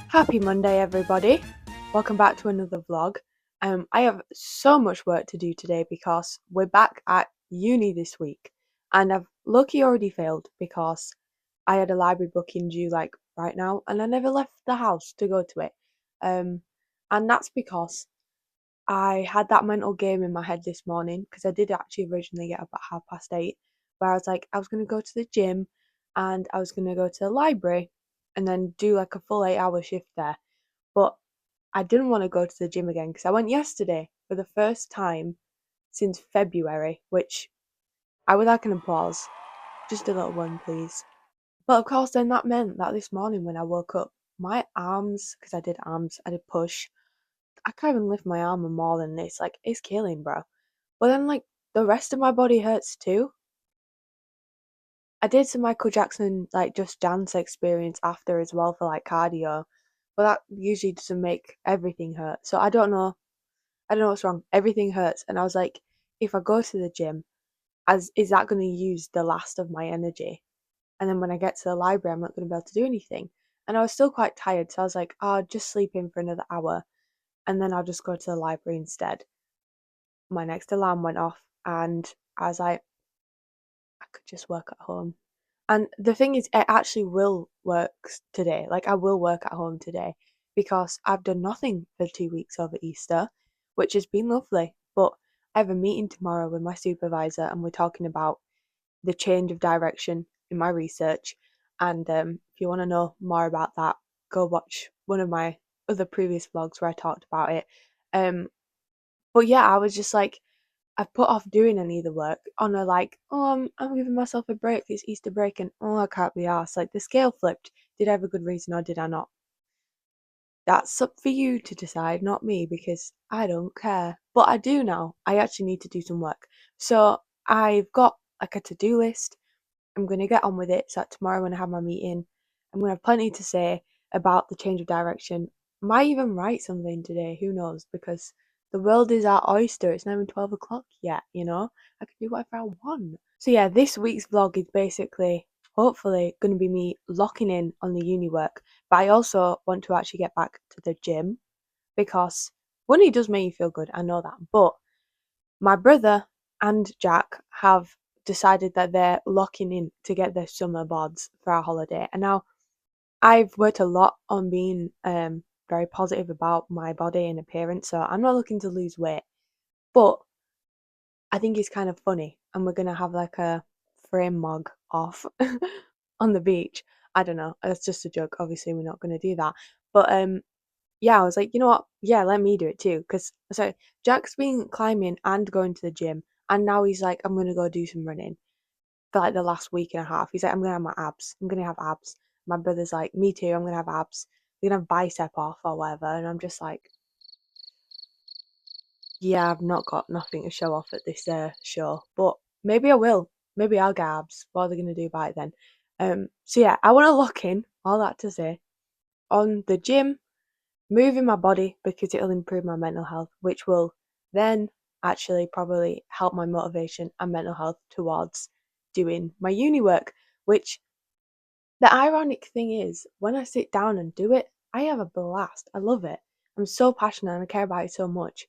Happy Monday, everybody. Welcome back to another vlog. I have so much work to do today because we're back at uni this week, and I've lucky already failed because I had a library booking due like right now, and I never left the house to go to it. Um, and that's because I had that mental game in my head this morning because I did actually originally get up at 8:30, where I was like, I was gonna go to the gym and I was gonna go to the library and then do like a full 8-hour shift there. But I didn't want to go to the gym again because I went yesterday for the first time since February, which I would like an applause. Just a little one, please. But of course, then that meant that this morning when I woke up, my arms, because I did push, I can't even lift my arm more than this. Like, it's killing, bro. But then, like, the rest of my body hurts too. I did some Michael Jackson, like, Just Dance experience after as well for, like, cardio. But that usually doesn't make everything hurt. So I don't know what's wrong. Everything hurts. And I was like, if I go to the gym, as is that going to use the last of my energy? And then when I get to the library, I'm not going to be able to do anything. And I was still quite tired. So I was like, oh, I'll just sleep in for another hour. And then I'll just go to the library instead. My next alarm went off. And I was like, I could just work at home. And the thing is, it actually will work today. Like, I will work at home today because I've done nothing for 2 weeks over Easter, which has been lovely. But I have a meeting tomorrow with my supervisor, and we're talking about the change of direction in my research. And if you want to know more about that, go watch one of my other previous vlogs where I talked about it. Um, but yeah, I was just like, I've put off doing any of the work on a like, oh, I'm giving myself a break. It's Easter break, and oh, I can't be arsed. Like the scale flipped. Did I have a good reason or did I not? That's up for you to decide, not me, because I don't care. But I do now. I actually need to do some work. So I've got like a to-do list. I'm going to get on with it so that tomorrow when I have my meeting, I'm going to have plenty to say about the change of direction. Might even write something today, who knows? Because the world is our oyster. It's not even 12 o'clock yet, you know? I can do whatever I want. So yeah, this week's vlog is basically, hopefully, going to be me locking in on the uni work. But I also want to actually get back to the gym because one, it does make you feel good, I know that. But my brother and Jack have decided that they're locking in to get their summer bods for our holiday. And now I've worked a lot on being very positive about my body and appearance, so I'm not looking to lose weight. But I think it's kind of funny, and we're gonna have like a frame mug off on the beach. I don't know. That's just a joke. Obviously, we're not gonna do that. But yeah, I was like, you know what? Yeah, let me do it too. Because so Jack's been climbing and going to the gym, and now he's like, I'm gonna go do some running for like the last week and a half. He's like, I'm gonna have my abs. I'm gonna have abs. My brother's like, me too. I'm gonna have abs. We're gonna have bicep off or whatever. And I'm just like, yeah, I've not got nothing to show off at this show, but maybe I will. Maybe I'll get abs. What are they gonna do about it then? So yeah, I want to lock in all that to say on the gym, moving my body because it'll improve my mental health, which will then actually probably help my motivation and mental health towards doing my uni work. Which the ironic thing is, when I sit down and do it, I have a blast. I love it. I'm so passionate and I care about it so much.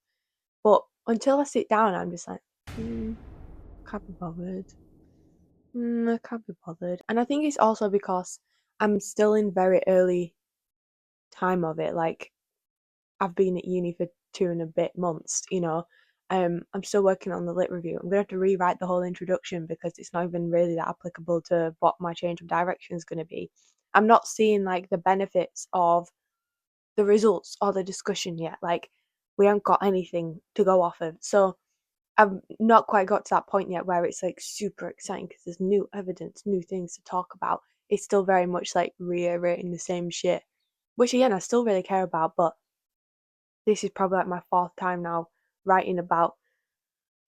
But until I sit down, I'm just like, can't be bothered. I can't be bothered. And I think it's also because I'm still in very early time of it. Like I've been at uni for 2 and a bit months, you know. I'm still working on the lit review. I'm gonna have to rewrite the whole introduction because it's not even really that applicable to what my change of direction is gonna be. I'm not seeing like the benefits of the results or the discussion yet. Like we haven't got anything to go off of. So I've not quite got to that point yet where it's like super exciting because there's new evidence, new things to talk about. It's still very much like reiterating the same shit, which again I still really care about, but this is probably like my fourth time now writing about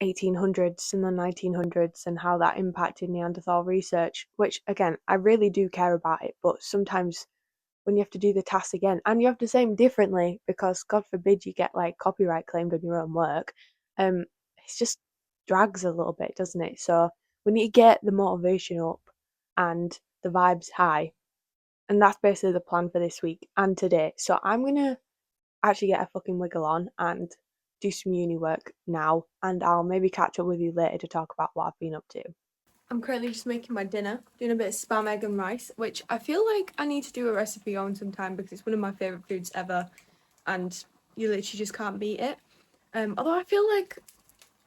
1800s and the 1900s and how that impacted Neanderthal research, which again I really do care about it, but sometimes when you have to do the task again and you have to say them differently because God forbid you get like copyright claimed on your own work, um, it's just drags a little bit, doesn't it? So we need to get the motivation up and the vibes high And that's basically the plan for this week and today. So I'm gonna actually get a fucking wiggle on and do some uni work now, and I'll maybe catch up with you later to talk about what I've been up to. I'm currently just making my dinner, doing a bit of spam, egg and rice, which I feel like I need to do a recipe on sometime because it's one of my favourite foods ever and you literally just can't beat it. Although I feel like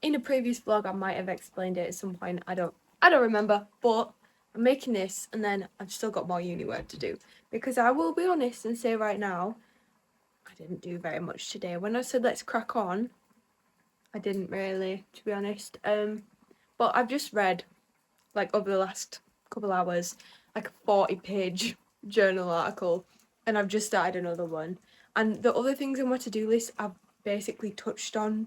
in a previous vlog I might have explained it at some point, I don't remember, but I'm making this and then I've still got more uni work to do because I will be honest and say right now, I didn't do very much today. When I said let's crack on, I didn't really, to be honest. But I've just read, like over the last couple hours, like a 40-page journal article, and I've just started another one. And the other things on my to-do list I've basically touched on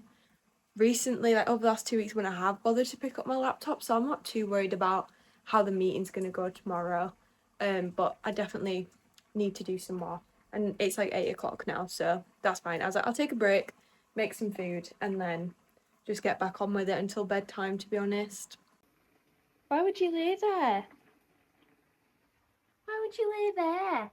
recently, like over the last 2 weeks when I have bothered to pick up my laptop, so I'm not too worried about how the meeting's going to go tomorrow. But I definitely need to do some more. And it's like 8 o'clock now, so that's fine. I was like, I'll take a break, make some food, and then just get back on with it until bedtime, to be honest. Why would you lay there? Why would you lay there?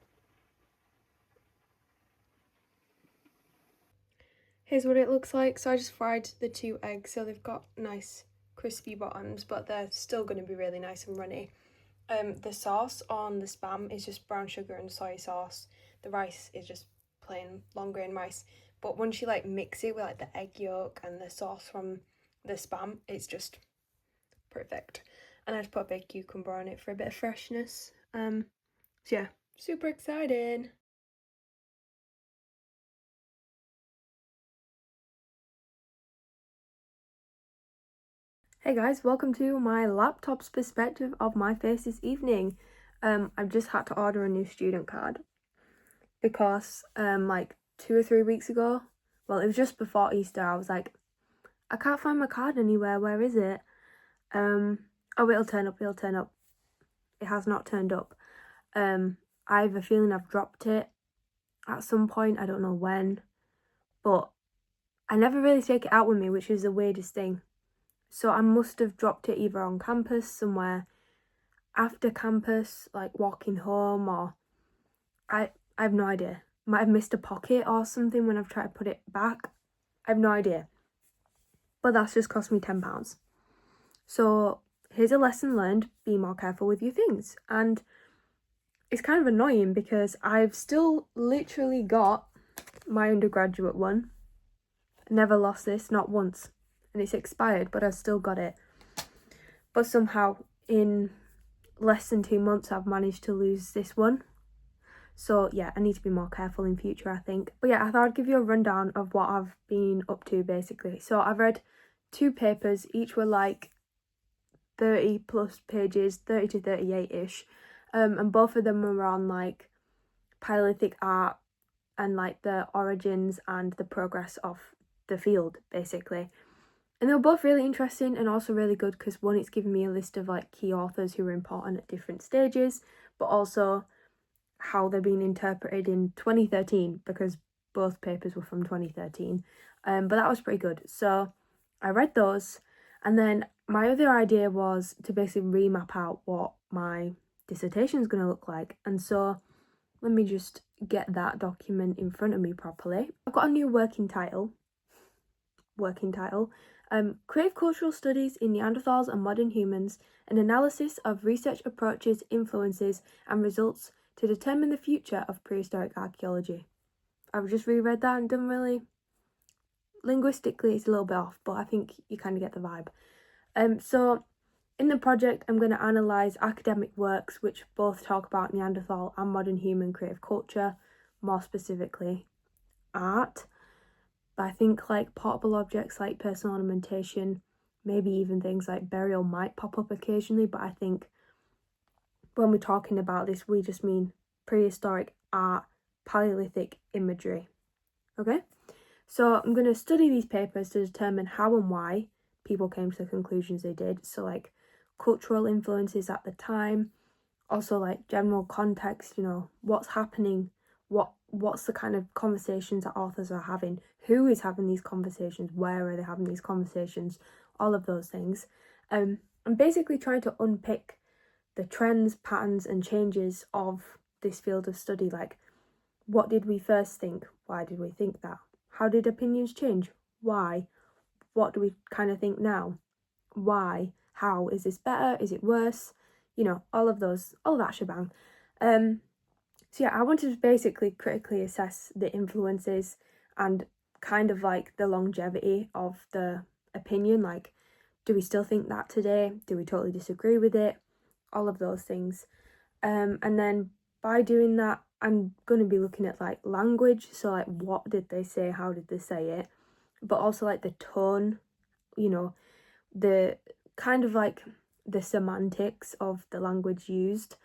Here's what it looks like. So I just fried the 2 eggs, so they've got nice crispy bottoms, but they're still going to be really nice and runny. The sauce on the spam is just brown sugar and soy sauce. The rice is just plain long grain rice. But once you like mix it with like the egg yolk and the sauce from the spam, it's just perfect. And I just put a big cucumber on it for a bit of freshness. So yeah, super excited. Hey guys, welcome to my laptop's perspective of my thesis evening. I've just had to order a new student card because like 2 or 3 weeks ago, well it was just before Easter, I was like, I can't find my card anywhere, where is it? Oh, it'll turn up. It has not turned up. I have a feeling I've dropped it at some point, I don't know when, but I never really take it out with me, which is the weirdest thing. So I must have dropped it either on campus somewhere after campus, like walking home, or I have no idea. Might have missed a pocket or something when I've tried to put it back. I have no idea. But that's just cost me £10. So here's a lesson learned, be more careful with your things. And it's kind of annoying because I've still literally got my undergraduate one. Never lost this, not once. And it's expired, but I've still got it. But somehow in less than 2 months I've managed to lose this one. So yeah, I need to be more careful in future, I think. But yeah, I thought I'd give you a rundown of what I've been up to basically. So I've read 2 papers, each were like 30 plus pages, 30 to 38-ish. And both of them were on like Paleolithic art and like the origins and the progress of the field basically. And they were both really interesting and also really good because one, it's given me a list of like key authors who were important at different stages, but also how they're being interpreted in 2013 because both papers were from 2013. But that was pretty good. So I read those, and then my other idea was to basically remap out what my dissertation is going to look like. And so let me just get that document in front of me properly. I've got a new working title. Creative Cultural Studies in Neanderthals and Modern Humans, an analysis of research approaches, influences and results to determine the future of prehistoric archaeology. I've just reread that and done really, linguistically it's a little bit off, but I think you kind of get the vibe. So in the project I'm going to analyse academic works which both talk about Neanderthal and modern human creative culture, more specifically art. But I think like portable objects like personal ornamentation, maybe even things like burial might pop up occasionally, but I think when we're talking about this, we just mean prehistoric art, Paleolithic imagery. Okay? So I'm going to study these papers to determine how and why people came to the conclusions they did. So like cultural influences at the time, also like general context, you know, what's happening, what's the kind of conversations that authors are having, who is having these conversations, where are they having these conversations, all of those things. I'm basically trying to unpick the trends, patterns and changes of this field of study. Like, what did we first think? Why did we think that? How did opinions change? Why? What do we kind of think now? Why? How? Is this better? Is it worse? All of that shebang. So yeah, I wanted to basically critically assess the influences and kind of like the longevity of the opinion. Like, do we still think that today? Do we totally disagree with it? All of those things. And then by doing that, I'm going to be looking at like language. So like, what did they say? How did they say it? But also like the tone, the kind of like the semantics of the language used.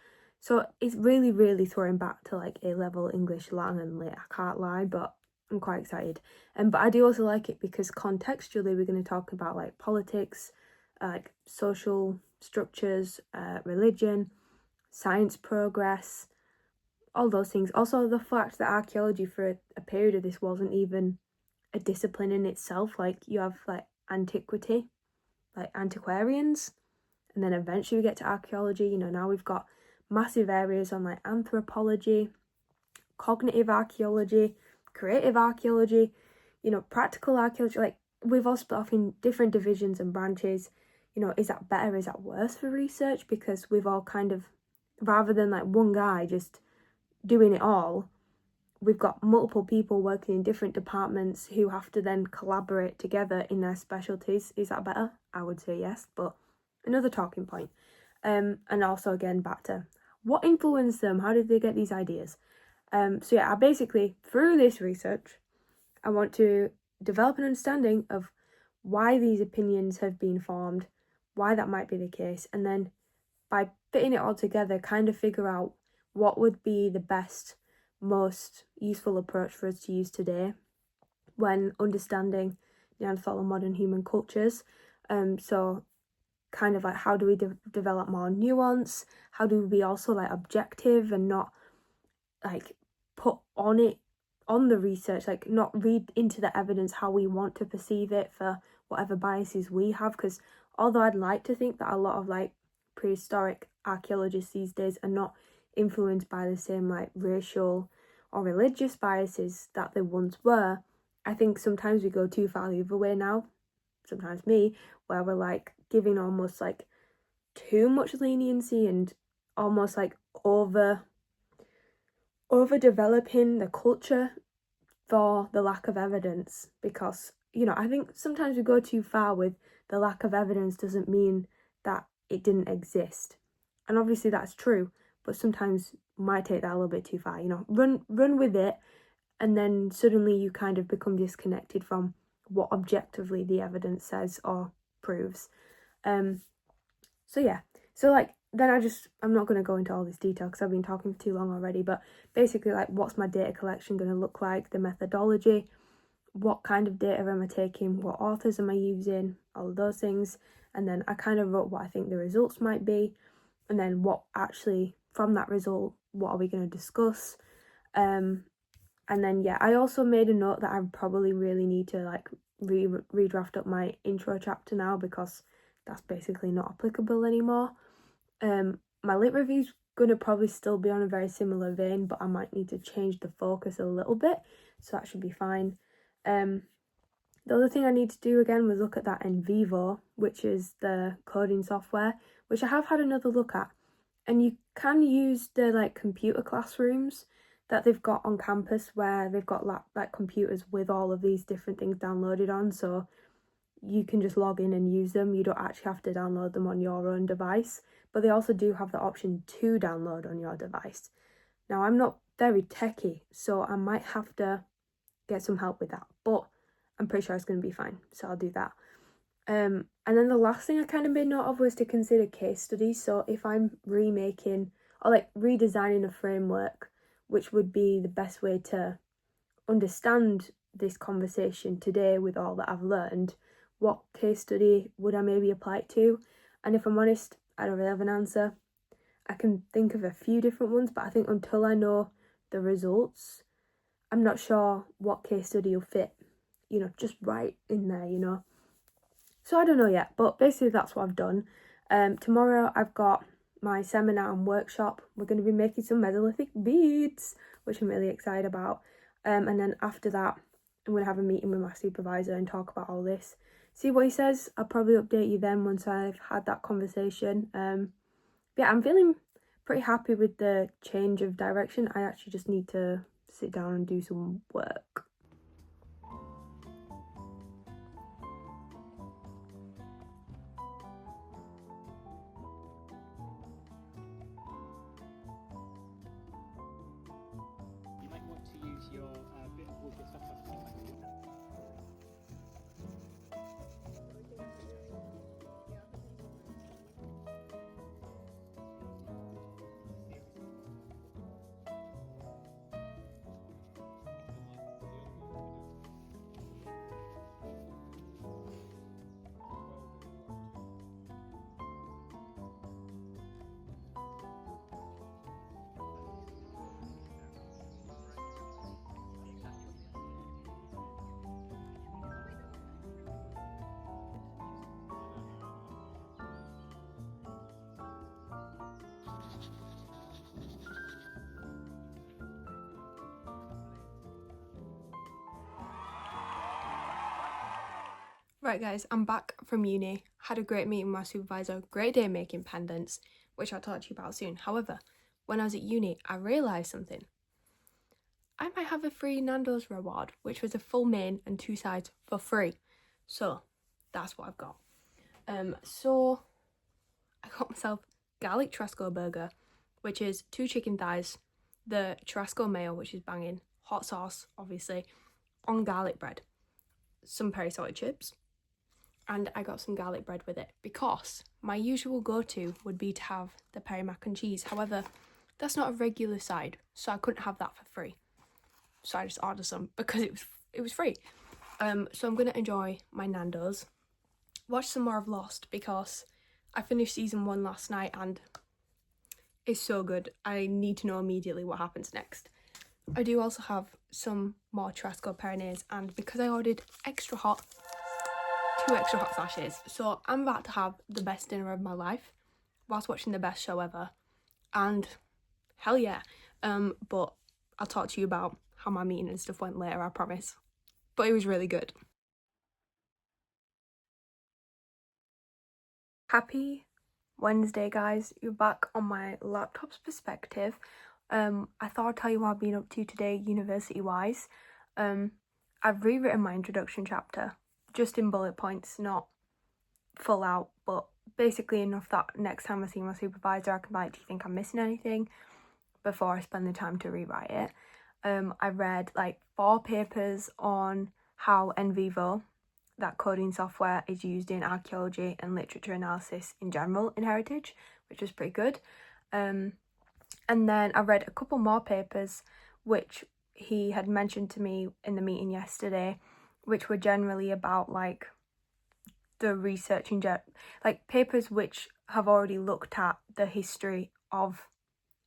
So it's really, really throwing back to like A-level English lang and lit, I can't lie, but I'm quite excited. But I do also like it because contextually we're going to talk about like politics, like social structures, religion, science progress, all those things. Also the fact that archaeology for a period of this wasn't even a discipline in itself. Like, you have like antiquity, like antiquarians, and then eventually we get to archaeology. Now we've got massive areas on like anthropology, cognitive archaeology, creative archaeology, practical archaeology. Like, we've all split off in different divisions and branches. Is that better? Is that worse for research? Because we've all kind of, rather than like one guy just doing it all, we've got multiple people working in different departments who have to then collaborate together in their specialties. Is that better? I would say yes, but another talking point. And also again back to what influenced them. How did they get these ideas? So yeah, I basically, through this research, I want to develop an understanding of why these opinions have been formed, why that might be the case, and then by fitting it all together, kind of figure out what would be the best, most useful approach for us to use today when understanding Neanderthal and modern human cultures. So kind of like, how do we develop more nuance? How do we also like objective and not like put on the research, like not read into the evidence how we want to perceive it for whatever biases we have? Because although I'd like to think that a lot of like prehistoric archaeologists these days are not influenced by the same like racial or religious biases that they once were, I think sometimes we go too far the other way now, sometimes me, where we're like giving almost like too much leniency and almost like over developing the culture for the lack of evidence. Because I think sometimes we go too far with the lack of evidence doesn't mean that it didn't exist, and obviously that's true, but sometimes we might take that a little bit too far. Run with it, and then suddenly you kind of become disconnected from what objectively the evidence says or proves. So yeah, so like then I'm not going to go into all this detail because I've been talking for too long already, but basically like, what's my data collection going to look like, the methodology, what kind of data am I taking, what authors am I using, all of those things. And then I kind of wrote what I think the results might be, and then what actually from that result, what are we going to discuss. And then yeah, I also made a note that I probably really need to like redraft up my intro chapter now, because that's basically not applicable anymore. My lit review's gonna probably still be on a very similar vein, but I might need to change the focus a little bit, so that should be fine. The other thing I need to do again was look at that NVivo, which is the coding software, which I have had another look at, and you can use the like computer classrooms that they've got on campus, where they've got like computers with all of these different things downloaded on, so you can just log in and use them. You don't actually have to download them on your own device, but they also do have the option to download on your device. Now, I'm not very techy, so I might have to get some help with that, but I'm pretty sure it's going to be fine, so I'll do that. And then the last thing I kind of made note of was to consider case studies. So if I'm remaking or like redesigning a framework, which would be the best way to understand this conversation today with all that I've learned, what case study would I maybe apply it to? And if I'm honest, I don't really have an answer. I can think of a few different ones, but I think until I know the results, I'm not sure what case study will fit, just right in there, So I don't know yet, but basically that's what I've done. Tomorrow I've got my seminar and workshop, we're going to be making some Mesolithic beads, which I'm really excited about. And then after that, I'm going to have a meeting with my supervisor and talk about all this. See what he says. I'll probably update you then once I've had that conversation. Yeah, I'm feeling pretty happy with the change of direction. I actually just need to sit down and do some work. You might want to use your bit of wood that's up to Right guys, I'm back from uni. Had a great meeting with my supervisor, great day making pendants, which I'll talk to you about soon. However, when I was at uni, I realised something. I might have a free Nando's reward, which was a full main and 2 sides for free. So, that's what I've got. So I got myself garlic Trasco burger, which is 2 chicken thighs, the Trasco mayo, which is banging, hot sauce, obviously, on garlic bread, some peri salted chips, and I got some garlic bread with it because my usual go-to would be to have the peri mac and cheese. However, that's not a regular side, so I couldn't have that for free. So I just ordered some because it was free. So I'm gonna enjoy my Nando's, watch some more of Lost because I finished season 1 last night and it's so good. I need to know immediately what happens next. I do also have some more Trasco Pyrenees, and because I ordered extra hot, 2 extra hot sachets, so I'm about to have the best dinner of my life whilst watching the best show ever, and hell yeah. But I'll talk to you about how my meeting and stuff went later, I promise. But it was really good. Happy Wednesday, guys. You're back on my laptop's perspective. I thought I'd tell you what I've been up to today, university-wise. I've rewritten my introduction chapter, just in bullet points, not full out, but basically enough that next time I see my supervisor, I can be like, do you think I'm missing anything? Before I spend the time to rewrite it. I read like 4 papers on how NVivo, that coding software, is used in archaeology and literature analysis in general in heritage, which was pretty good. And then I read a couple more papers which he had mentioned to me in the meeting yesterday, which were generally about like the research in like papers which have already looked at the history of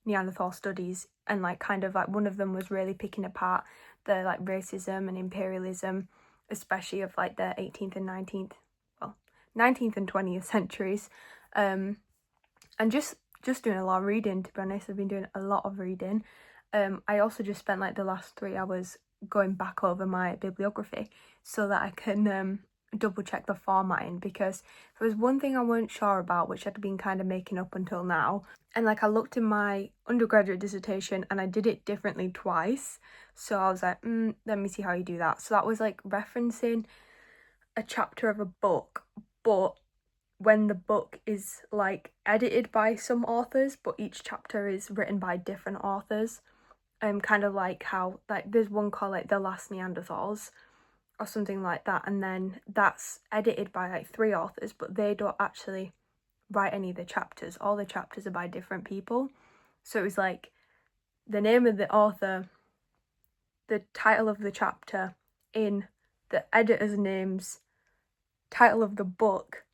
Neanderthal studies, and like kind of like one of them was really picking apart the like racism and imperialism, especially of like the 18th and 19th, well, 19th and 20th centuries, and just doing a lot of reading, to be honest. I've been doing a lot of reading. I also just spent like the last 3 hours going back over my bibliography so that I can double check the formatting, because there was one thing I weren't sure about, which I'd been kind of making up until now. And like I looked in my undergraduate dissertation and I did it differently twice. So I was like, let me see how you do that. So that was like referencing a chapter of a book, but when the book is like edited by some authors, but each chapter is written by different authors. Kind of like how like there's one called like The Last Neanderthals or something like that, and then that's edited by like 3 authors, but they don't actually write any of the chapters. All the chapters are by different people. So it was like the name of the author, the title of the chapter in the editor's names, title of the book,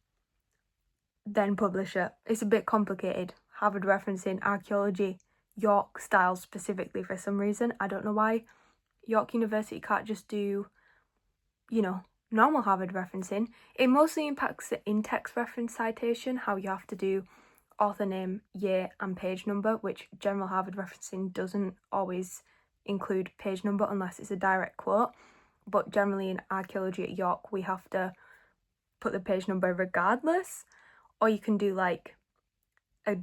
then publisher. It's a bit complicated. Harvard referencing archaeology, York style specifically for some reason. I don't know why York University can't just do, you know, normal Harvard referencing. It mostly impacts the in-text reference citation, how you have to do author name, year and page number, which general Harvard referencing doesn't always include page number unless it's a direct quote, but generally in archaeology at York we have to put the page number regardless, or you can do like a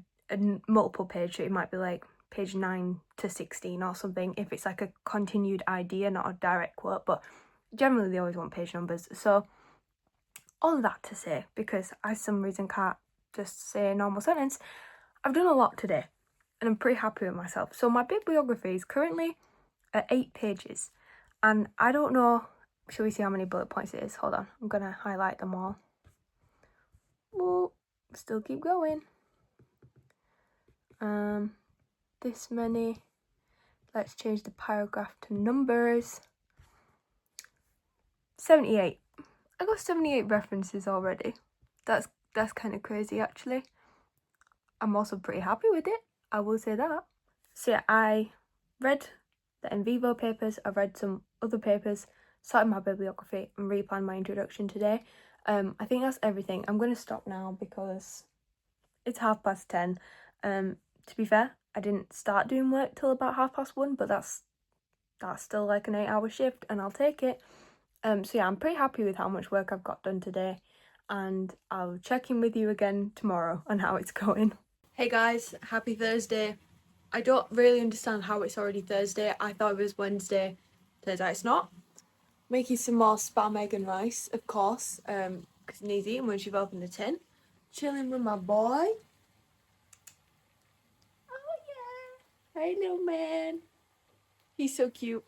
multiple page, so it might be like page 9 to 16 or something if it's like a continued idea, not a direct quote, but generally they always want page numbers. So all of that to say, because I for some reason can't just say a normal sentence, I've done a lot today and I'm pretty happy with myself. So my bibliography is currently at 8 pages, and I don't know, shall we see how many bullet points it is? Hold on, I'm gonna highlight them all. Whoa, still keep going. This many. Let's change the paragraph to numbers. 78. I got 78 references already. That's kind of crazy actually. I'm also pretty happy with it, I will say that. So yeah, I read the in vivo papers, I read some other papers, started my bibliography and replanned my introduction today. I think that's everything. I'm going to stop now because it's 10:30. To be fair, I didn't start doing work till about 1:30, but that's still like an 8-hour shift and I'll take it. So yeah, I'm pretty happy with how much work I've got done today, and I'll check in with you again tomorrow on how it's going. Hey guys, happy Thursday. I don't really understand how it's already Thursday. I thought it was Wednesday. Turns out it's not. Making some more spam, egg and rice, of course, because it needs eating once you've opened the tin. Chilling with my boy. Oh yeah. Hey little man. He's so cute.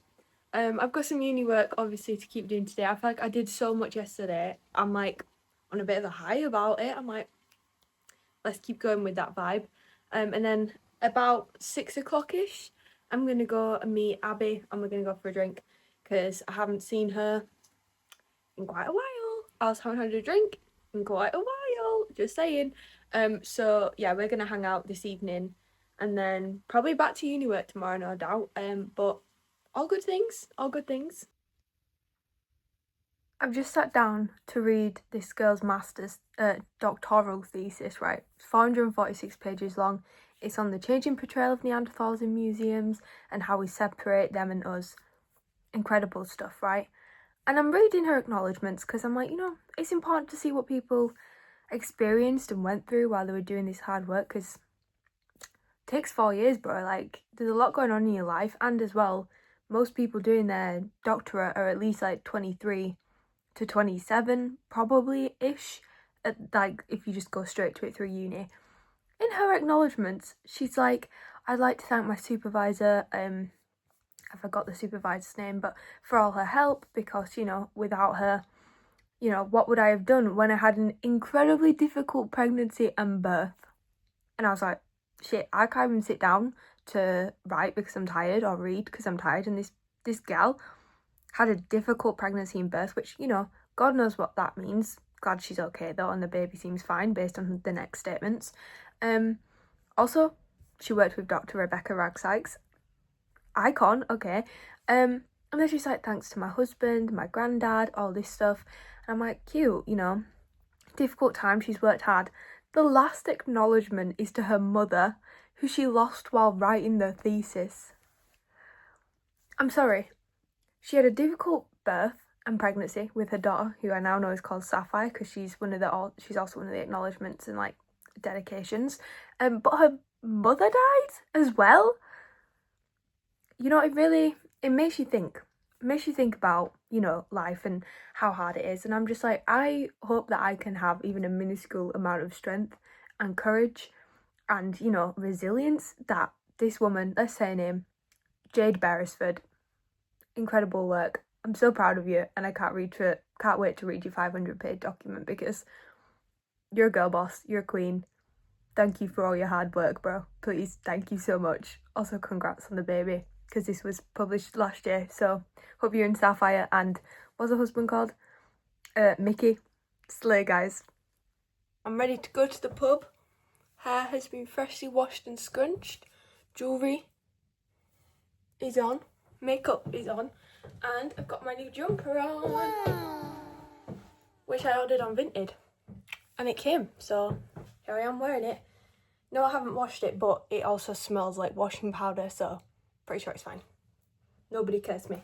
I've got some uni work obviously to keep doing today. I feel like I did so much yesterday. I'm like on a bit of a high about it. I'm like, let's keep going with that vibe. And then about 6 o'clock-ish, I'm gonna go and meet Abby and we're gonna go for a drink because I haven't seen her in quite a while. I also haven't had a drink in quite a while, just saying. So yeah, we're gonna hang out this evening and then probably back to uni work tomorrow, no doubt. But all good things, all good things. I've just sat down to read this girl's master's doctoral thesis, right? It's 446 pages long. It's on the changing portrayal of Neanderthals in museums and how we separate them and us. Incredible stuff, right? And I'm reading her acknowledgements because I'm like, it's important to see what people experienced and went through while they were doing this hard work, because it takes 4 years, bro. Like, there's a lot going on in your life, and as well, most people doing their doctorate are at least like 23 to 27 probably-ish, like if you just go straight to it through uni. In her acknowledgements, she's like, I'd like to thank my supervisor, I forgot the supervisor's name, but for all her help, because without her, what would I have done when I had an incredibly difficult pregnancy and birth? And I was like, shit, I can't even sit down to write because I'm tired, or read because I'm tired, and this gal had a difficult pregnancy and birth, which, God knows what that means. Glad she's okay though, and the baby seems fine based on the next statements. Also, she worked with Dr. Rebecca Ragsykes. Icon, okay. And then she's like, thanks to my husband, my granddad, all this stuff. And I'm like, cute, difficult time, she's worked hard. The last acknowledgement is to her mother, who she lost while writing the thesis. I'm sorry. She had a difficult birth and pregnancy with her daughter, who I now know is called Sapphire because she's also one of the acknowledgements and like dedications. But her mother died as well. It makes you think. It makes you think about, life and how hard it is. And I'm just like, I hope that I can have even a minuscule amount of strength and courage and, resilience that this woman, let's say her name, Jade Beresford, incredible work. I'm so proud of you, and I can't wait to read your 500-page document because you're a girl boss, you're a queen. Thank you for all your hard work, bro. Please, thank you so much. Also, congrats on the baby, because this was published last year, so hope you and Sapphire and what's her husband called? Mickey. Slay, guys. I'm ready to go to the pub. Hair has been freshly washed and scrunched. Jewellery is on. Makeup is on. And I've got my new jumper on. Wow. Which I ordered on Vinted. And it came, so here I am wearing it. No, I haven't washed it, but it also smells like washing powder, so pretty sure it's fine. Nobody cares me.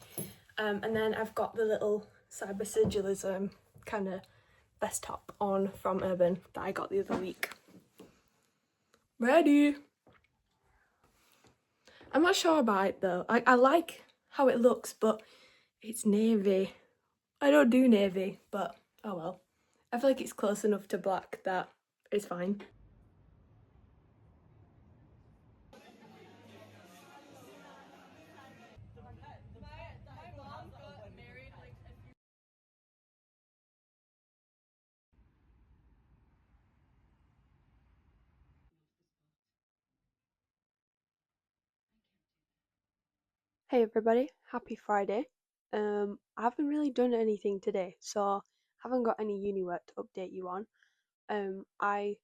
And then I've got the little cyber sigilism kind of vest top on from Urban that I got the other week. Ready? I'm not sure about it though. I like how it looks, but it's navy. I don't do navy, but oh well. I feel like it's close enough to black that it's fine. Hey everybody, happy Friday. I haven't really done anything today, so I haven't got any uni work to update you on. I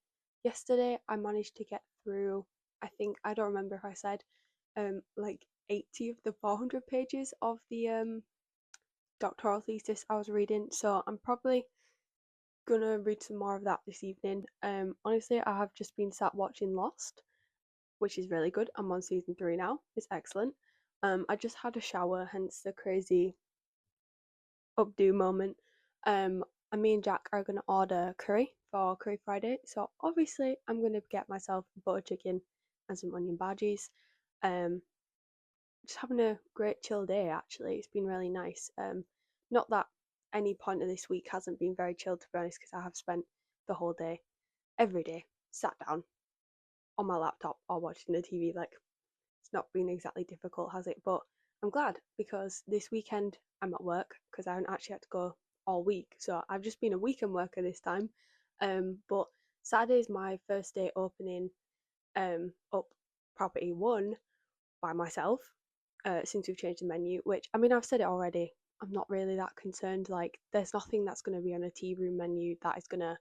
yesterday I managed to get through, I think I don't remember if I said like 80 of the 400 pages of the doctoral thesis I was reading, so I'm probably gonna read some more of that this evening. Honestly, I have just been sat watching Lost, which is really good. I'm on season 3 now. It's excellent. I just had a shower, hence the crazy updo moment. And me and Jack are gonna order curry for Curry Friday. So obviously, I'm gonna get myself butter chicken and some onion bhajis. Um, just having a great chill day. Actually, it's been really nice. Not that any point of this week hasn't been very chill, to be honest, because I have spent the whole day, every day, sat down on my laptop or watching the TV. Like it's not been exactly difficult, has it? But I'm glad because this weekend I'm at work because I haven't actually had to go all week. So I've just been a weekend worker this time. But Saturday is my first day opening up property one by myself since we've changed the menu. Which I mean I've said it already. I'm not really that concerned. Like there's nothing that's going to be on a tea room menu that is going to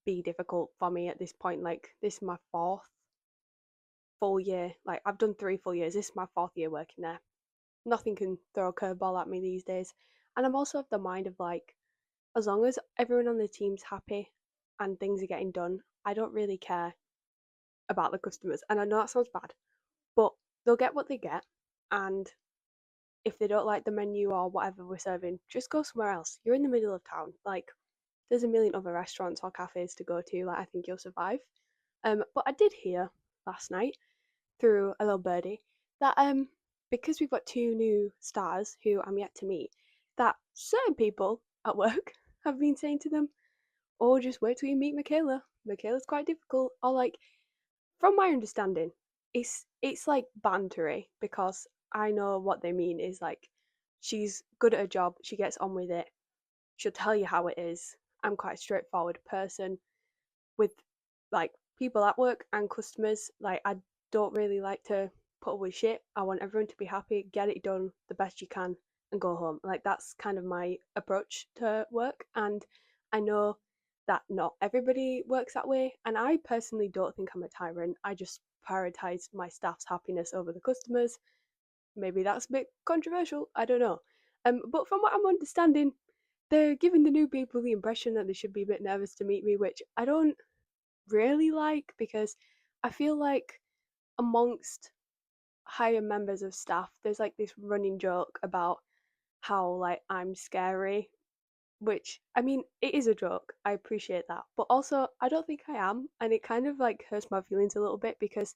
be difficult for me at this point. Like this is my fourth full year. Like I've done 3 full years. This is my fourth year working there. Nothing can throw a curveball at me these days. And I'm also of the mind of like, as long as everyone on the team's happy and things are getting done, I don't really care about the customers. And I know that sounds bad, but they'll get what they get. And if they don't like the menu or whatever we're serving, just go somewhere else. You're in the middle of town. Like, there's a million other restaurants or cafes to go to. Like, I think you'll survive. But I did hear last night through a little birdie that because we've got 2 new stars who I'm yet to meet, that certain people at work have been saying to them, "Oh, just wait till you meet Michaela. Michaela's quite difficult." Or like, from my understanding, it's like bantery because I know what they mean is like she's good at her job, she gets on with it, she'll tell you how it is. I'm quite a straightforward person with like people at work and customers. Like I don't really like to put up with shit. I want everyone to be happy, get it done the best you can, and go home. Like that's kind of my approach to work. And I know that not everybody works that way. And I personally don't think I'm a tyrant. I just prioritize my staff's happiness over the customers. Maybe that's a bit controversial. I don't know. But from what I'm understanding, they're giving the new people the impression that they should be a bit nervous to meet me, which I don't really like because I feel like amongst higher members of staff, there's like this running joke about how like I'm scary, which I mean, it is a joke. I appreciate that. But also, I don't think I am. And it kind of like hurts my feelings a little bit because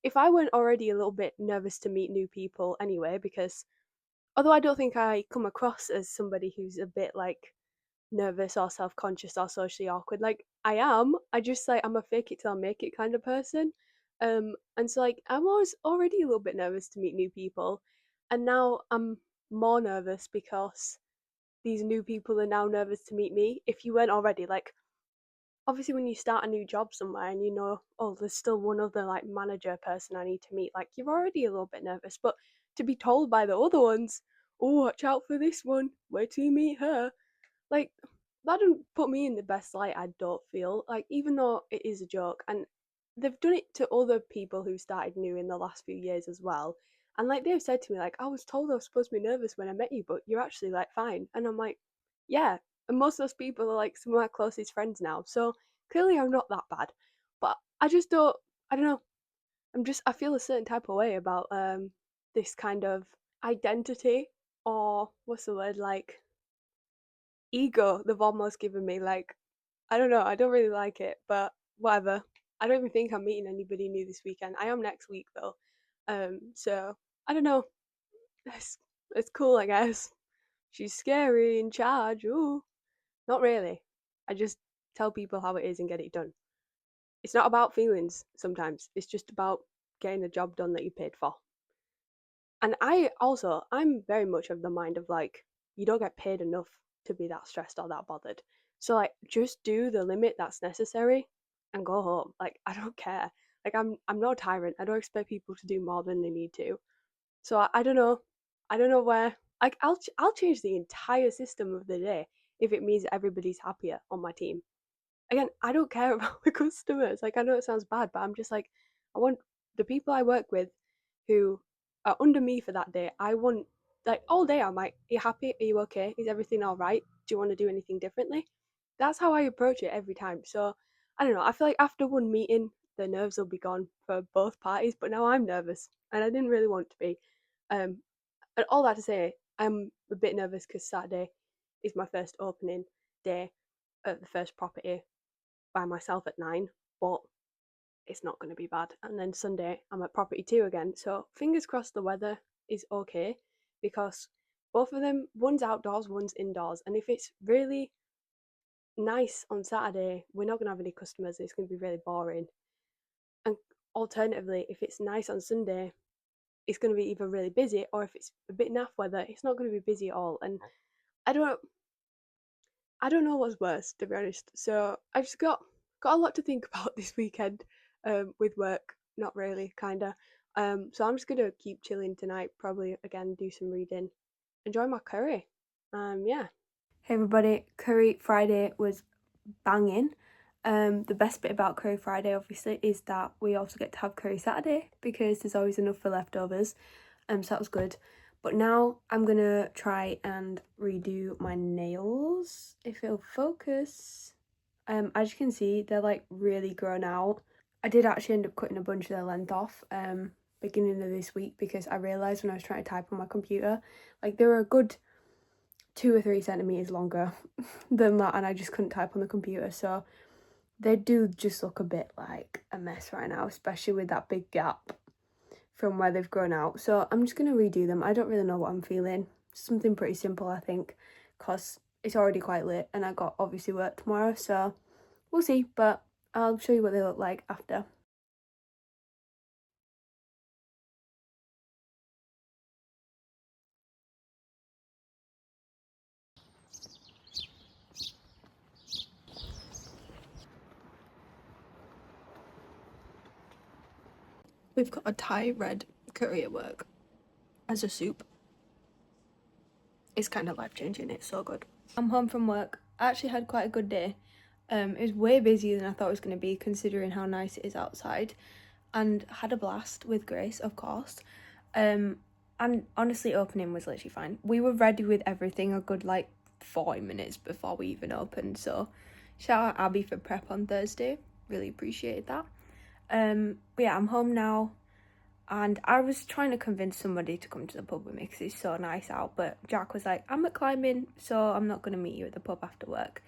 if I weren't already a little bit nervous to meet new people anyway, because although I don't think I come across as somebody who's a bit like nervous or self-conscious or socially awkward. Like I am. I just like I'm a fake it till I make it kind of person. And so like I'm always already a little bit nervous to meet new people. And now I'm more nervous because these new people are now nervous to meet me. If you weren't already, like obviously when you start a new job somewhere and you know, oh, there's still one other like manager person I need to meet, like you're already a little bit nervous. But to be told by the other ones, oh, watch out for this one, wait till you meet her, like that didn't put me in the best light. I don't feel like even though it is a joke, and they've done it to other people who started new in the last few years as well. And like they've said to me, like I was told I was supposed to be nervous when I met you, but you're actually like fine. And I'm like, yeah. And most of those people are like some of my closest friends now, so clearly I'm not that bad. But I just don't. I don't know. I feel a certain type of way about this kind of identity, or what's the word, like ego they've almost given me. Like, I don't know, I don't really like it, but whatever. I don't even think I'm meeting anybody new this weekend. I am next week though. So I don't know. It's it's cool, I guess. She's scary, in charge. Ooh, not really. I just tell people how it is and get it done. It's not about feelings sometimes. It's just about getting a job done that you paid for. And I'm very much of the mind of like, you don't get paid enough to be that stressed or that bothered. So like, just do the limit that's necessary and go home. Like, I don't care. Like, I'm no tyrant. I don't expect people to do more than they need to. So I don't know. I don't know where. Like, I'll change the entire system of the day if it means everybody's happier on my team. Again, I don't care about the customers. Like, I know it sounds bad, but I'm just like, I want the people I work with who are under me for that day. I want, like, all day I'm like, are you happy? Are you okay? Is everything all right? Do you want to do anything differently? That's how I approach it every time. So I don't know. I feel like after one meeting, the nerves will be gone for both parties. But now I'm nervous, and I didn't really want to be. Um, and all that to say, I'm a bit nervous because Saturday is my first opening day at the first property by myself at 9, but it's not going to be bad. And then Sunday, I'm at property 2 again. So fingers crossed the weather is okay because both of them, one's outdoors, one's indoors. And if it's really nice on Saturday, we're not going to have any customers. It's going to be really boring. And alternatively, if it's nice on Sunday, it's going to be either really busy or if it's a bit naff weather, it's not going to be busy at all. And I don't I don't know what's worse, to be honest. So I just got a lot to think about this weekend, with work. Not really, kinda. So I'm just gonna keep chilling tonight. Probably again do some reading, enjoy my curry. Yeah. Hey everybody, Curry Friday was banging. The best bit about Curry Friday, obviously, is that we also get to have Curry Saturday because there's always enough for leftovers. So that was good. But now I'm gonna try and redo my nails if it'll focus. As you can see, they're like really grown out. I did actually end up cutting a bunch of their length off beginning of this week because I realised when I was trying to type on my computer, like they were a good 2 or 3 centimeters longer than that, and I just couldn't type on the computer. So they do just look a bit like a mess right now, especially with that big gap from where they've grown out. So I'm just going to redo them. I don't really know what I'm feeling. Something pretty simple, I think, because it's already quite late and I got obviously work tomorrow. So we'll see, but I'll show you what they look like after. We've got a Thai red curry at work as a soup. It's kind of life changing. It's so good. I'm home from work. I actually had quite a good day. It was way busier than I thought it was going to be considering how nice it is outside, and had a blast with Grace, of course. And honestly, opening was literally fine. We were ready with everything a good like 40 minutes before we even opened. So shout out Abby for prep on Thursday. Really appreciate that. But yeah, I'm home now. And I was trying to convince somebody to come to the pub with me because it's so nice out. But Jack was like, I'm at climbing, so I'm not going to meet you at the pub after work.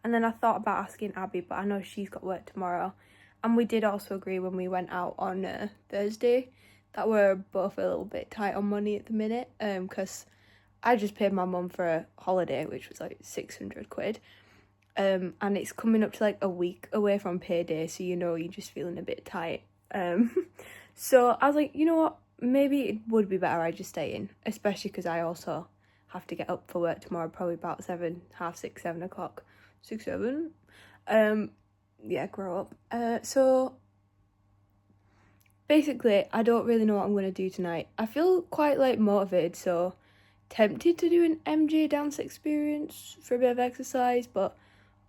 And then I thought about asking Abby, but I know she's got work tomorrow. And we did also agree when we went out on Thursday that we're both a little bit tight on money at the minute. Because I just paid my mum for a holiday, which was like 600 quid. And it's coming up to like a week away from payday, so you know you're just feeling a bit tight. So I was like, you know what, maybe it would be better I just stay in, especially because I also have to get up for work tomorrow, probably about 7, half 6, 7 o'clock, 6, 7. Yeah, grow up. So basically, I don't really know what I'm gonna do tonight. I feel quite like motivated, so tempted to do an MJ dance experience for a bit of exercise, but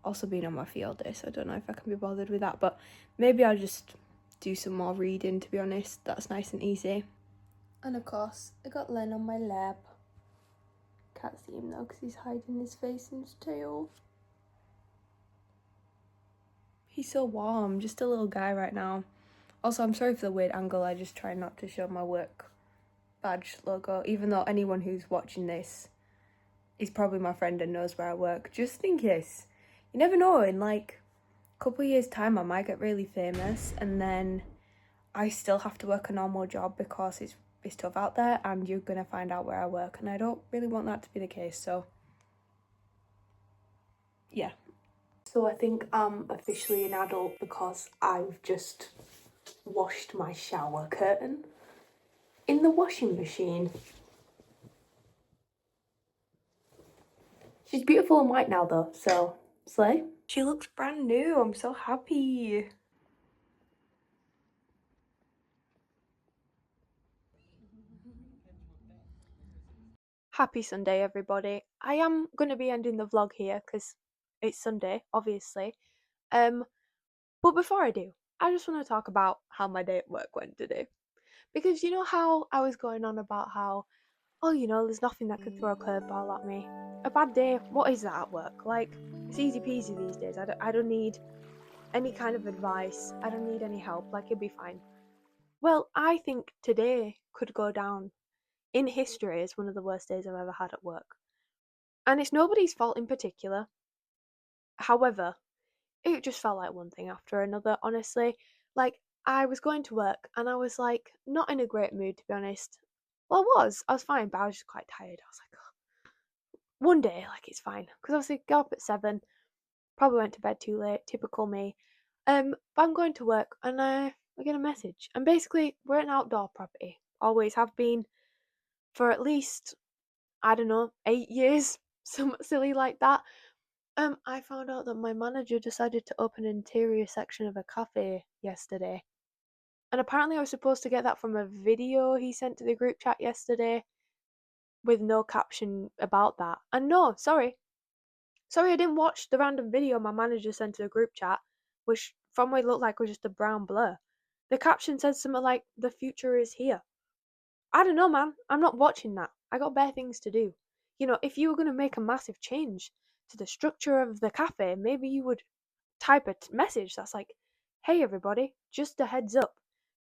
also been on my field day, so I don't know if I can be bothered with that. But maybe I'll just do some more reading, to be honest. That's nice and easy. And of course, I got Len on my lap. Can't see him though because he's hiding his face in his tail. He's so warm, just a little guy right now. Also, I'm sorry for the weird angle. I just try not to show my work badge logo, even though anyone who's watching this is probably my friend and knows where I work. Just in case. You never know, in like a couple of years' time I might get really famous and then I still have to work a normal job because it's tough out there and you're gonna find out where I work and I don't really want that to be the case, so yeah. So I think I'm officially an adult because I've just washed my shower curtain in the washing machine. She's beautiful and white now though, so slay. She looks brand new. I'm so happy. Happy Sunday, everybody. I am going to be ending the vlog here because it's Sunday, obviously. Um, but before I do, I just want to talk about how my day at work went today. Because you know how I was going on about how, oh, there's nothing that could throw a curveball at me. A bad day, what is that at work? Like, it's easy peasy these days. I don't need any kind of advice. I don't need any help. Like, it'd be fine. Well, I think today could go down in history as one of the worst days I've ever had at work. And it's nobody's fault in particular. However, it just felt like one thing after another, honestly. Like, I was going to work and I was like, not in a great mood, to be honest. Well, I was fine, but I was just quite tired. I was like, oh, one day, like, it's fine. Because obviously, got up at 7, probably went to bed too late, typical me. But I'm going to work and I get a message. And basically, we're an outdoor property, always have been for at least, I don't know, 8 years, something silly like that. I found out that my manager decided to open an interior section of a cafe yesterday. And apparently I was supposed to get that from a video he sent to the group chat yesterday with no caption about that. And no, sorry. Sorry, I didn't watch the random video my manager sent to the group chat, which from what it looked like was just a brown blur. The caption said something like, "The future is here." I don't know, man. I'm not watching that. I got bare things to do. If you were going to make a massive change to the structure of the cafe, maybe you would type a message that's like, "Hey everybody, just a heads up.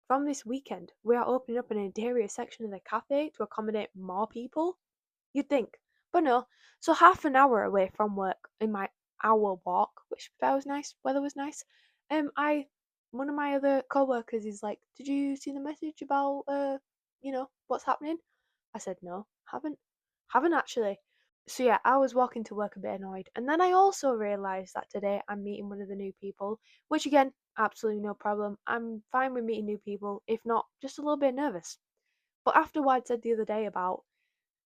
From this weekend, we are opening up an interior section of the cafe to accommodate more people." You'd think. But no. So half an hour away from work in my hour walk, which was nice, weather was nice. I One of my other co-workers is like, "Did you see the message about what's happening?" I said, "No, haven't. Haven't actually." So yeah, I was walking to work a bit annoyed. And then I also realised that today I'm meeting one of the new people, which again, absolutely no problem. I'm fine with meeting new people, if not just a little bit nervous. But after what I'd said the other day about,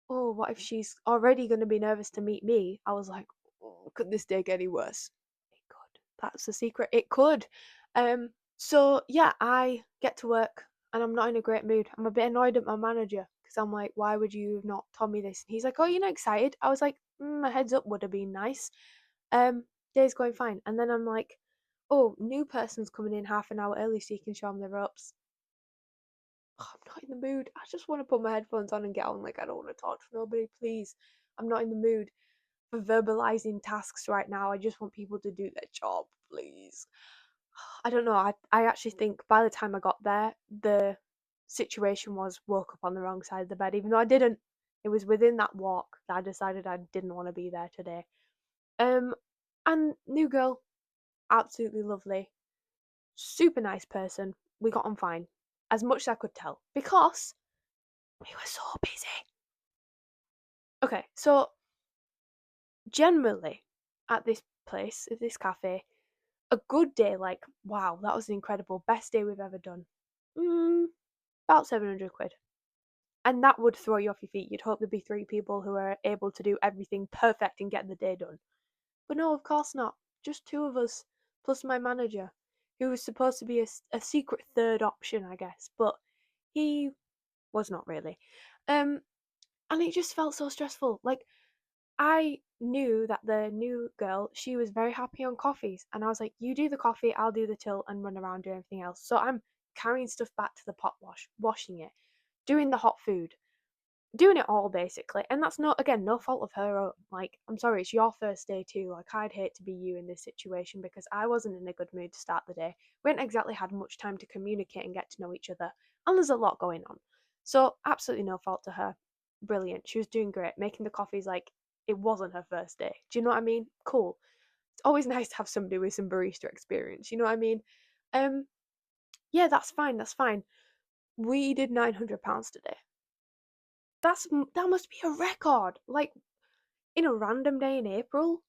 oh, what if she's already going to be nervous to meet me? I was like, oh, could this day get any worse? It could. That's the secret. It could. So yeah, I get to work and I'm not in a great mood. I'm a bit annoyed at my manager because I'm like, why would you have not told me this? And he's like, oh, you're not excited? I was like, a heads up would have been nice. Day's going fine. And then I'm like, oh, new person's coming in half an hour early so you can show them the ropes. Oh, I'm not in the mood. I just want to put my headphones on and get on. Like, I don't want to talk to nobody, please. I'm not in the mood for verbalizing tasks right now. I just want people to do their job, please. I don't know. I actually think by the time I got there, the situation was woke up on the wrong side of the bed, even though I didn't. It was within that walk that I decided I didn't want to be there today. Um, and new girl, absolutely lovely, super nice person. We got on fine, as much as I could tell, because we were so busy. Okay, so generally at this place, at this cafe, a good day, like, wow, that was an incredible, best day we've ever done. About 700 quid. And that would throw you off your feet. You'd hope there'd be 3 people who are able to do everything perfect and get the day done. But no, of course not. Just 2 of us, plus my manager, who was supposed to be a secret third option, I guess, but he was not really. And it just felt so stressful. Like, I knew that the new girl, she was very happy on coffees. And I was like, you do the coffee, I'll do the till and run around doing everything else. So I'm carrying stuff back to the pot wash, washing it, doing the hot food. doing it all basically. And that's not, again, no fault of her own. Like, I'm sorry, it's your first day too. Like, I'd hate to be you in this situation because I wasn't in a good mood to start the day. We hadn't exactly had much time to communicate and get to know each other, and there's a lot going on. So absolutely no fault to her. Brilliant. She was doing great. Making the coffees like it wasn't her first day. Do you know what I mean? Cool. It's always nice to have somebody with some barista experience. You know what I mean? Um, yeah, that's fine. That's fine. We did £900 today. That must be a record. Like, in a random day in April.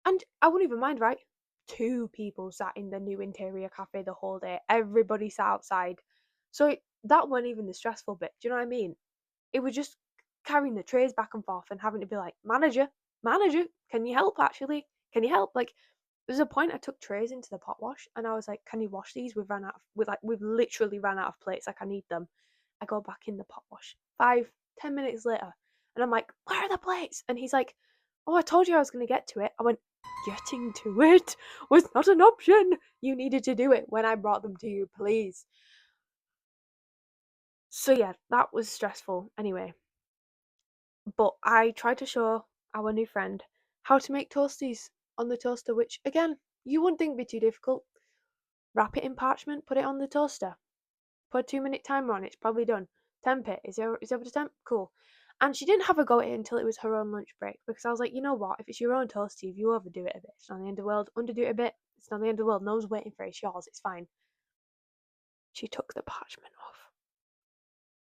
And I wouldn't even mind, right? Two people sat in the new interior cafe the whole day. Everybody sat outside. So that wasn't even the stressful bit. Do you know what I mean? It was just carrying the trays back and forth and having to be like, manager, can you help actually? Can you help? Like, there's a point I took trays into the pot wash and I was like, can you wash these? We've literally ran out of plates, like I need them. I go back in the pot wash 5, 10 minutes later and I'm like, where are the plates? And he's like, oh, I told you I was gonna get to it. I went, getting to it was not an option. You needed to do it when I brought them to you, please. So yeah, that was stressful anyway. But I tried to show our new friend how to make toasties on the toaster, which again, you wouldn't think would be too difficult. Wrap it in parchment, put it on the toaster, put a 2 minute timer on it, it's probably done. Temp it, is over to temp? Cool. And she didn't have a go at it until it was her own lunch break because I was like, you know what, if it's your own toasty, if you overdo it a bit, it's not the end of the world. Underdo it a bit, it's not the end of the world. No one's waiting for it, it's yours, it's fine. She took the parchment off.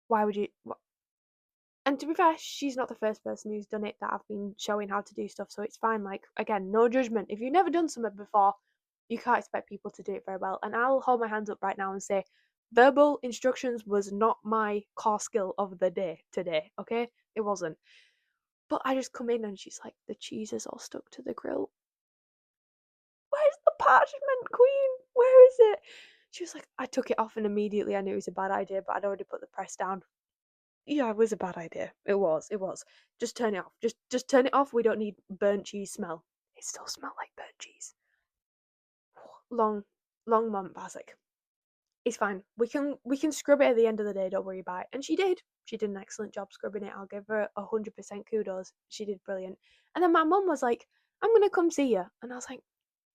Why would you? What? And to be fair, she's not the first person who's done it that I've been showing how to do stuff, so it's fine. Like, again, no judgment. If you've never done something before, you can't expect people to do it very well. And I'll hold my hands up right now and say, verbal instructions was not my core skill of the day today, okay? It wasn't. But I just come in and she's like, the cheese is all stuck to the grill. Where's the parchment, queen? Where is it? She was like, I took it off and immediately I knew it was a bad idea, but I'd already put the press down. Yeah, it was a bad idea. It was. It was. Just turn it off. Just turn it off. We don't need burnt cheese smell. It still smelled like burnt cheese. Long, long month, Basic. It's fine. We can scrub it at the end of the day. Don't worry about it. And she did. She did an excellent job scrubbing it. I'll give her 100% kudos. She did brilliant. And then my mum was like, "I'm gonna come see you," and I was like,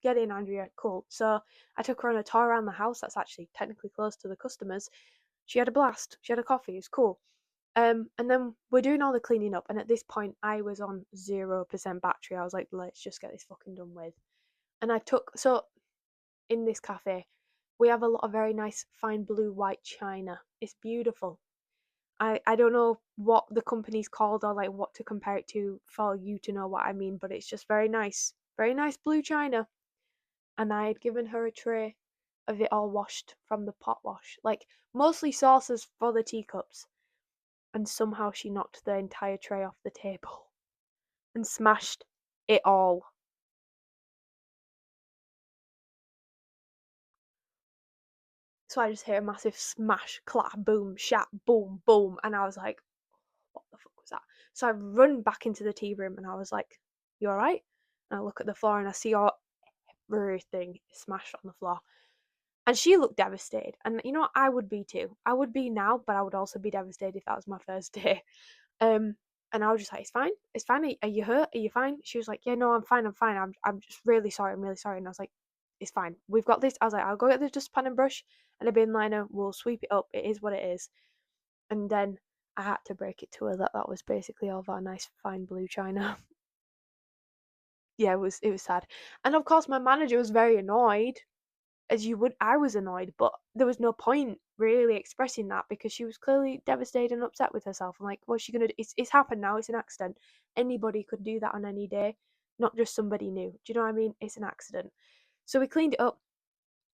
"Get in, Andrea. Cool." So I took her on a tour around the house. That's actually technically close to the customers. She had a blast. She had a coffee. It was cool. And then we're doing all the cleaning up, and at this point, I was on 0% battery. I was like, let's just get this fucking done with. And I took, so in this cafe, we have a lot of very nice fine blue white china. It's beautiful. I don't know what the company's called or like what to compare it to for you to know what I mean, but it's just very nice blue china. And I had given her a tray of it all washed from the pot wash, like mostly saucers for the teacups. And somehow she knocked the entire tray off the table and smashed it all. So I just hear a massive smash, clap, boom, shat, boom, boom, and I was like, what the fuck was that? So I run back into the tea room and I was like, you alright? And I look at the floor and I see all everything smashed on the floor. And she looked devastated. And you know what? I would be too. I would be now, but I would also be devastated if that was my first day. Um, and I was just like, it's fine, it's fine. Are you hurt? Are you fine? She was like, yeah, no, I'm fine, I'm fine. I'm just really sorry, I'm really sorry. And I was like, it's fine. We've got this. I was like, I'll go get the dustpan and brush and a bin liner. We'll sweep it up. It is what it is. And then I had to break it to her that that was basically all of our nice fine blue china. Yeah, it was sad. And of course, my manager was very annoyed as you would. I was annoyed, but there was no point really expressing that because she was clearly devastated and upset with herself. I'm like, what's she gonna do? It's happened now. It's an accident. Anybody could do that on any day, not just somebody new. Do you know what I mean? It's an accident. So we cleaned it up,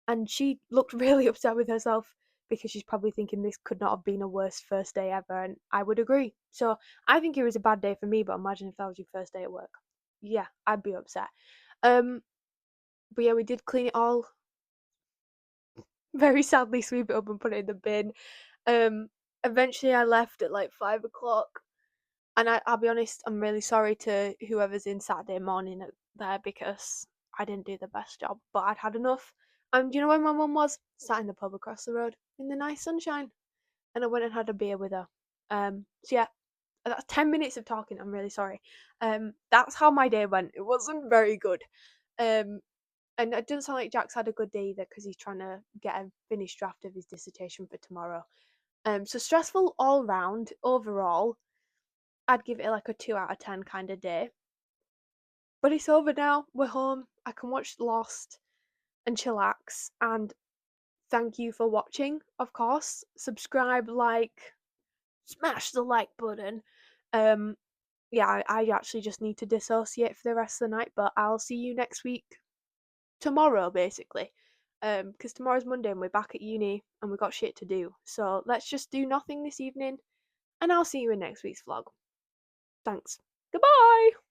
and she looked really upset with herself because she's probably thinking this could not have been a worse first day ever, and I would agree. So I think it was a bad day for me, but imagine if that was your first day at work. Yeah, I'd be upset. Um, but yeah, we did clean it all very sadly sweep it up and put it in the bin. Um, Eventually I left at like 5 o'clock, and I'll be honest, I'm really sorry to whoever's in Saturday morning there because I didn't do the best job, but I'd had enough. And you know where my mum was? Sat in the pub across the road in the nice sunshine, and I went and had a beer with her. So yeah, That's 10 minutes of talking. I'm really sorry. That's how my day went. It wasn't very good. Um, and it doesn't sound like Jack's had a good day either because he's trying to get a finished draft of his dissertation for tomorrow. So stressful all round. Overall, I'd give it like a 2 out of 10 kind of day. But it's over now. We're home. I can watch Lost and chillax. And thank you for watching, of course. Subscribe, like, smash the like button. Um, yeah, I actually just need to dissociate for the rest of the night, but I'll see you next week. Tomorrow, basically. Because tomorrow's Monday and we're back at uni and we've got shit to do. So let's just do nothing this evening, and I'll see you in next week's vlog. Thanks. Goodbye!